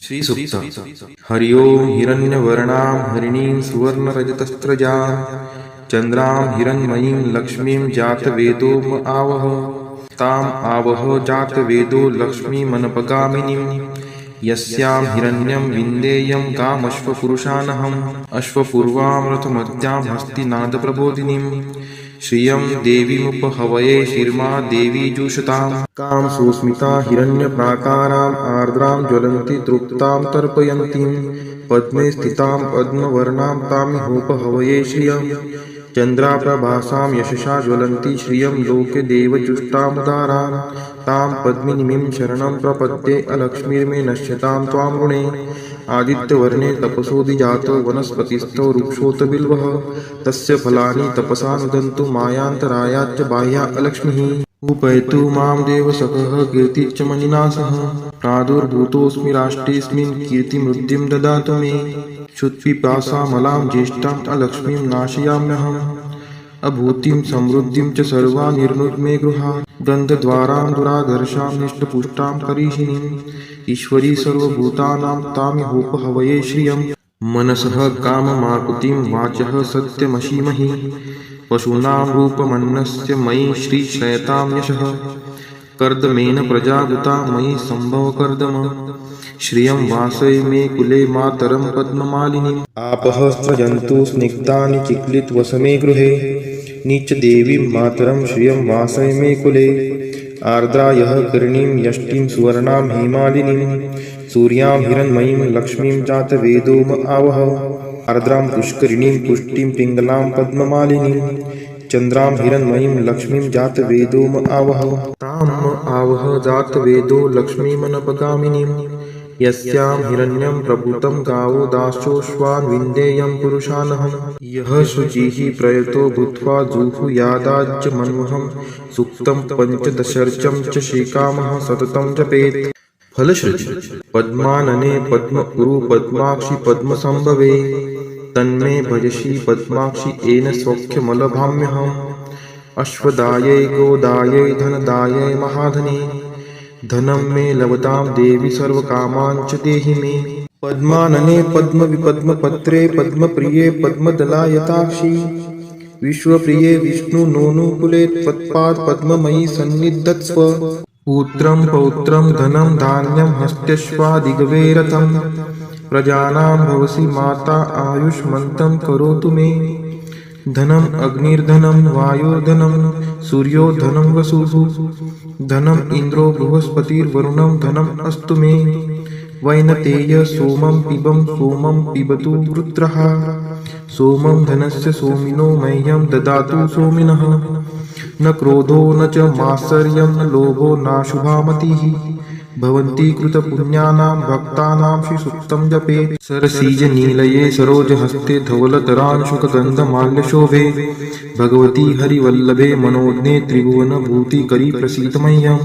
श्रीसूक्त हरि ओं हिरण्यवर्णां हरिणीं सुवर्णरजतस्रजां चन्द्रां हिरण्मयीं लक्ष्मीं जातवेदो म आवह ताम् आवह जातवेदो लक्ष्मीमनपगामिनीं यस्यां हिरण्यं विन्देयं कामश्वपुरुषानहम् अश्वपूर्वां रथमत्यां हस्तिनादप्रबोधिनीं श्रियं देवीमुपहवये शिर्मा देवी जुषतां कां सुस्मिता हिरण्यप्राकाराम् आर्द्रां ज्वलन्ति तृप्तां तर्पयन्तीं पद्मे स्थितां पद्मवर्णां तामिहोपहवये श्रियं चन्द्राप्रभासां यशसा ज्वलन्ति श्रियं लोके देवजुष्टामुदारां तां पद्मिनीं शरणं प्रपद्ये अलक्ष्मीर्मे नश्यतां त्वां ऋणे आदित्यवर्णे तपसोऽधिजातो वनस्पतिस्थो वृक्षोऽत बिल्वः तस्य फलानि तपसा नुदन्तु मायान्तरायाच्च बाह्या अलक्ष्मीः उपैतु मां देवसखः कीर्तिश्च मणिना सह प्रादुर्भूतोऽस्मि राष्ट्रेऽस्मिन् कीर्तिमृद्धिं ददातु मे क्षुत्पिपासामलां ज्येष्ठाम् अलक्ष्मीं नाशयाम्यहम् अभूतिं समृद्धिं च सर्वा निर्नुद्मे गृहात् गन्धद्वारां दुराधर्षां निष्टपुष्टां करीषिणीम् ईश्वरी सर्वभूतानां तामिहोपहवये श्रियं मनसः काममाकुतिं वाचः सत्यमशीमहि पशूनां रूपमन्नस्य मयि श्रीश्रयतां यशः कर्दमेन प्रजावृता मयि सम्भवकर्दम श्रियं वासय मे कुले मातरं पद्ममालिनीम् आपः स्रजन्तु स्निग्धानि चिक्लितवसमे गृहे नीचदेवीं मातरं श्रियं वासय मे कुले आर्द्रायः कर्णीं यष्टिं सुवर्णां हेमालिनीं सूर्यां हिरण्मयीं लक्ष्मीं जातवेदो म आवह आर्द्रां पुष्करिणीं पुष्टिं पिङ्गलां पद्ममालिनीं चन्द्रां हिरण्मयीं लक्ष्मीं जातवेदो म आवह तां म आवह जातवेदो लक्ष्मीमनपगामिनीं यस्यां हिरण्यं प्रभूतं गावो दाश्चोश्वान् विन्देयं पुरुषानहम् यः शुचिः प्रयतो भूत्वा जुहुयादाज्य मन्वहं सूक्तं पञ्चदशर्चं च श्रीकामः सततं जपेत् फलश्रुति पद्मानने पद्मपुरु पद्माक्षि पद्मसंभवे तन्मे भजसि पद्माक्षि येन सौख्यमलभाम्यहम् अश्वदायै गोदायै धनदायै महाधने धनं मे लभतां देवी सर्वकामान् च देहि मे पद्मानने पद्मविपद्मपत्रे पद्मप्रिये पद्मदलायताक्षी विश्वप्रिये विष्णुनोनुकुले त्वत्पाद पद्ममयी सन्निधत्स्व पुत्रं पौत्रं धनं धान्यं हस्त्यश्वादिगवे रथं प्रजानां भवसि माता आयुष्मन्तं करोतु मे धनम् अग्निर्धनं वायुर्धनं सूर्यो धनं वसुः धनम् इन्द्रो बृहस्पतिर्वरुणं धनम् अस्तु मे वैनतेय सोमं पिबतु वृत्रः सोमं धनस्य सोमिनो मह्यं ददातु सोमिनः न क्रोधो न च मात्सर्यं न लोभो नाशुभा मतिः भवन्ति कृतपुण्यानां भक्तानां श्रीसूक्तं जपेत् सरसीजनीलये सरोजहस्ते धवलतरांशुकगन्धमाल्यशोभे भगवती हरिवल्लभे मनोज्ञे त्रिभुवनभूतिकरी प्रसीद मह्यं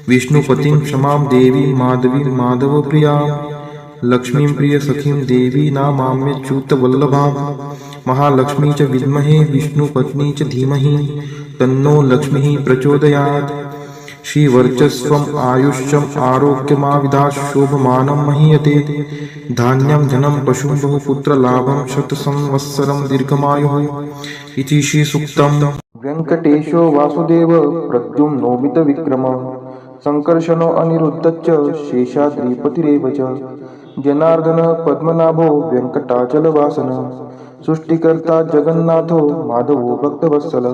विष्णुपतिं क्षमां देवीं माधवीं माधवप्रियां लक्ष्मीं प्रियसखीं देवी नामाम्यच्युतवल्लभां महालक्ष्मी च विद्महे विष्णुपत्नी च धीमहि तन्नो लक्ष्मीः प्रचोदयात् श्रीवर्चस्वम् आयुष्यम् आरोग्यमाविदात् शोभमानं महीयते धान्यं धनं पशुं बहुपुत्रलाभं शतसंवत्सरं दीर्घमायुः इति श्रीसूक्तम् वेङ्कटेशो वासुदेव प्रद्युम्नोमितविक्रम सङ्कर्षणो अनिरुद्धश्च शेषाद्रिपतिरेव च जनार्दन पद्मनाभो वेङ्कटाचलवासन सृष्टिकर्ता जगन्नाथो माधवो भक्तवत्सल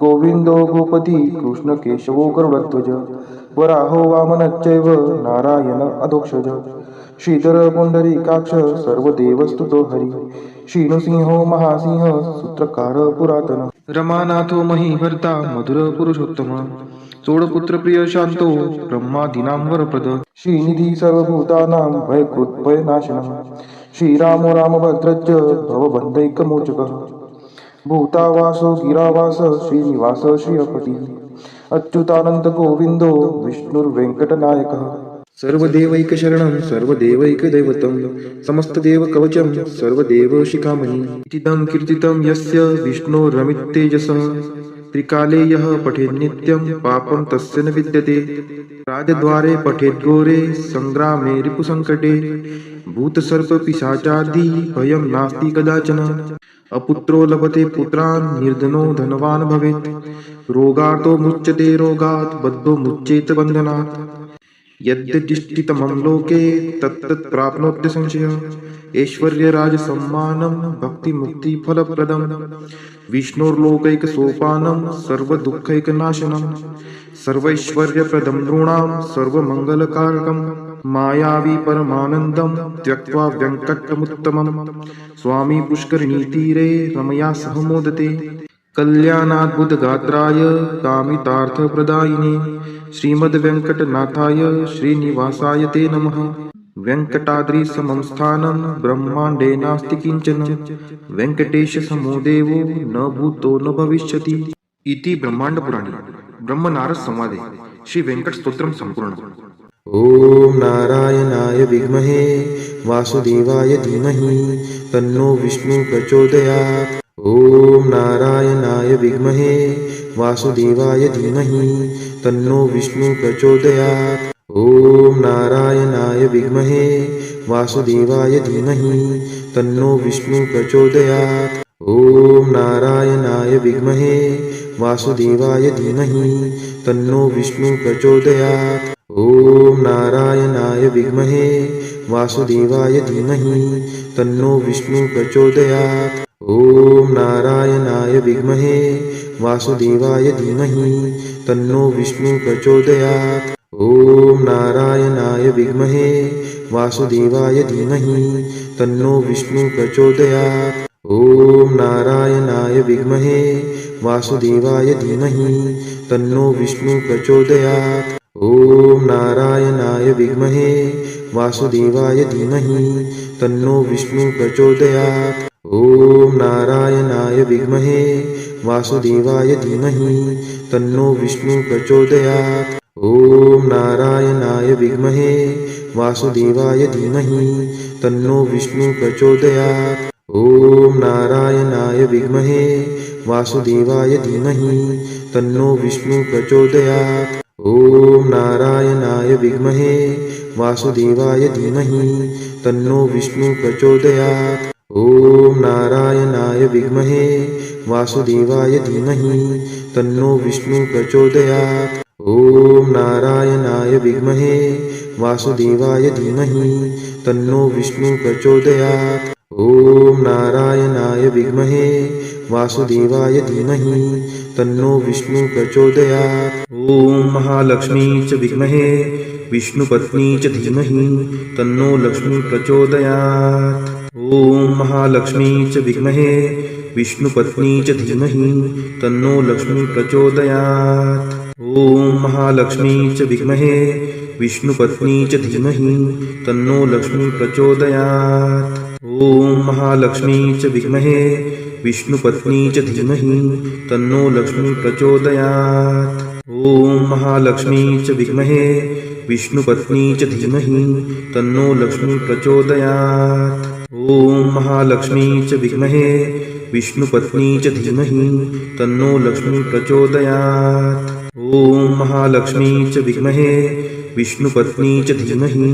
गोविन्दो भूपति कृष्णकेशवो गरुडध्वज वराहो वामनश्चैव नारायण अधोक्षज श्रीधर पुण्डरीकाक्ष सर्वदेवस्तुतो हरि श्रीनृसिंहो महासिंह सूत्रकार पुरातन रमानाथो महीभर्ता मधुर पुरुषोत्तम चोडपुत्रप्रिय शान्तो ब्रह्मादीनां वरप्रद श्रीनिधि सर्वभूतानां भयकृद्भयनाशनः श्रीरामो रामभद्रश्च भवबन्धैकमोचकः भूतावासो गिरावास श्रीनिवास श्रियपतिः अच्युतानन्दगोविन्दो विष्णुर्वेङ्कटनायकः सर्वदेवैकशरणं सर्वदेवैकदैवतं समस्तदेवकवचं सर्वदेवशिखामणि इतीदं कीर्तितं यस्य विष्णोरमिततेजसः त्रिकाले यः पठेत् नित्यं पापं तस्य न विद्यते। राजद्वारे पठेत् घोरे संग्रामे रिपुसङ्कटे। भूतसर्पपिशाचादि भयं नास्ति कदाचन। अपुत्रो लभते पुत्रान् निर्धनो धनवान् भवेत्। रोगार्तो मुच्यते रोगात् बद्धो मुच्येत बन्धनात्। यद्यदिष्टितमं लोके तत्तत् प्राप्नोत्य संशयः। ऐश्वर्यराजसम्मानं भक्तिमुक्तिफलप्रदं। विष्णोर्लोकैकसोपानं सर्वदुःखैकनाशनं। सर्वैश्वर्यप्रदं नृणां सर्वमङ्गलकारकं। मायावी परमानन्दं त्यक्त्वा व्यङ्कटमुत्तमं। स्वामी पुष्करिणीतीरे रमया सह मोदते। कल्याणाद्भुतगात्राय कामितार्थप्रदायिने श्रीमद्वेङ्कटनाथाय श्रीनिवासाय ते नमः। वेङ्कटाद्रिसमं स्थानं ब्रह्माण्डे नास्ति किञ्चन। वेङ्कटेशसमो देवो न भूतो न भविष्यति। इति ब्रह्माण्डपुराणे ब्रह्मनारदसंवादे श्रीवेङ्कटस्तोत्रं सम्पूर्णम्। ॐ नारायणाय विद्महे वासुदेवाय धीमहि तन्नो विष्णुः प्रचोदयात्। ॐ नारायणाय विद्महे वासुदेवाय धीमहि तन्नो विष्णुः प्रचोदयात्। ॐ नारायणाय विद्महे वासुदेवाय धीमहि तन्नो विष्णुः प्रचोदयात्। ॐ नारायणाय विद्महे वासुदेवाय धीमहि तन्नो विष्णुः प्रचोदयात्। ॐ नारायणाय विद्महे वासुदेवाय धीमहि तन्नो विष्णुः प्रचोदयात्। ॐ नारायणाय विद्महे वासुदेवाय धीमहि तन्नो विष्णुः प्रचोदयात्। ॐ नारायणाय विद्महे वासुदेवाय धीमहि तन्नो विष्णुः प्रचोदयात्। ॐ नारायणाय विद्महे वासुदेवाय धीमहि तन्नो विष्णुः प्रचोदयात्। ॐ नारायणाय विद्महे वासुदेवाय धीमहि तन्नो विष्णुः प्रचोदयात्। ॐ नारायणाय विद्महे वासुदेवाय धीमहि तन्नो विष्णुः प्रचोदयात्। ॐ नारायणाय विद्महे वासुदेवाय धीमहि तन्नो विष्णुः प्रचोदयात्। ॐ नारायणाय विद्महे वासुदेवाय धीमहि तन्नो विष्णुः प्रचोदयात्। ॐ नारायणाय विद्महे वासुदेवाय धीमहि तन्नो विष्णुः प्रचोदयात्। ॐ नारायणाय विद्महे वासुदेवाय धीमहि तन्नो विष्णुः प्रचोदयात्। ॐ नारायणाय विद्महे वासुदेवाय धीमहि तन्नो विष्णुः प्रचोदयात्। ॐ नारायणाय विद्महे वासुदेवाय धीमहि तन्नो विष्णुः प्रचोदयात्। ॐ महालक्ष्मी च विद्महे विष्णुपत्नी च धीमहि तन्नो लक्ष्मी प्रचोदयात्। ॐ महालक्ष्मी च विद्महे विष्णुपत्नी च धीमहि तन्नो लक्ष्मी प्रचोदयात्। ॐ महालक्ष्मी च विद्महे विष्णुपत्नी च धीमहि तन्नो लक्ष्मी प्रचोदयात्। ॐ महालक्ष्मी च विद्महे विष्णुपत्नी च धीमहि तन्नो लक्ष्मी प्रचोदयात्। ॐ महालक्ष्मी च विद्महे विष्णुपत्नी च धीमहि तन्नो लक्ष्मी प्रचोदयात्। ॐ महालक्ष्मी च विद्महे विष्णुपत्नी च धीमहि तन्नो लक्ष्मी प्रचोदयात्। ॐ महालक्ष्मी च विद्महे विष्णुपत्नी च धीमहि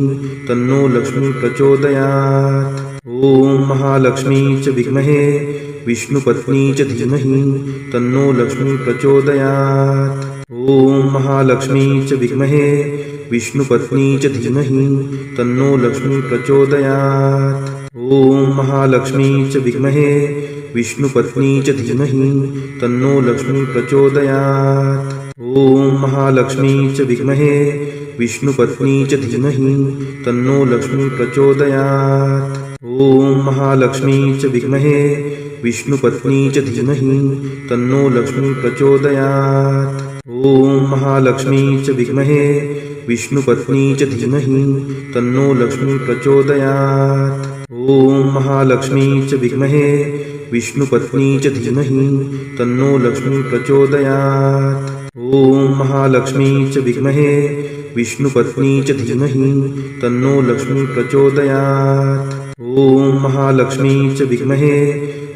तन्नो लक्ष्मी प्रचोदयात्। ॐ महालक्ष्मी च विद्महे विष्णुपत्नी च धीमहि तन्नो लक्ष्मी प्रचोदयात्। ॐ महालक्ष्मी च विद्महे विष्णुपत्नी च धीमहि तन्नो लक्ष्मी प्रचोदयात्। ॐ महालक्ष्मी च विद्महे विष्णुपत्नी च धीमहि तन्नो लक्ष्मी प्रचोदयात्। ॐ महालक्ष्मी च विद्महे विष्णुपत्नी च धीमहि तन्नो लक्ष्मी प्रचोदयात्। ॐ महालक्ष्मी च विद्महे विष्णुपत्नी च धीमहि तन्नो लक्ष्मी प्रचोदयात्। ॐ महालक्ष्मी च विद्महे विष्णुपत्नी च धीमहि तन्नो लक्ष्मी प्रचोदयात्। ॐ महालक्ष्मी च विद्महे विष्णुपत्नी च धीमहि तन्नो लक्ष्मी प्रचोदयात्। ॐ महालक्ष्मी च विद्महे विष्णुपत्नी च धीमहि तन्नो लक्ष्मी प्रचोदयात्। ॐ महालक्ष्मी च विद्महे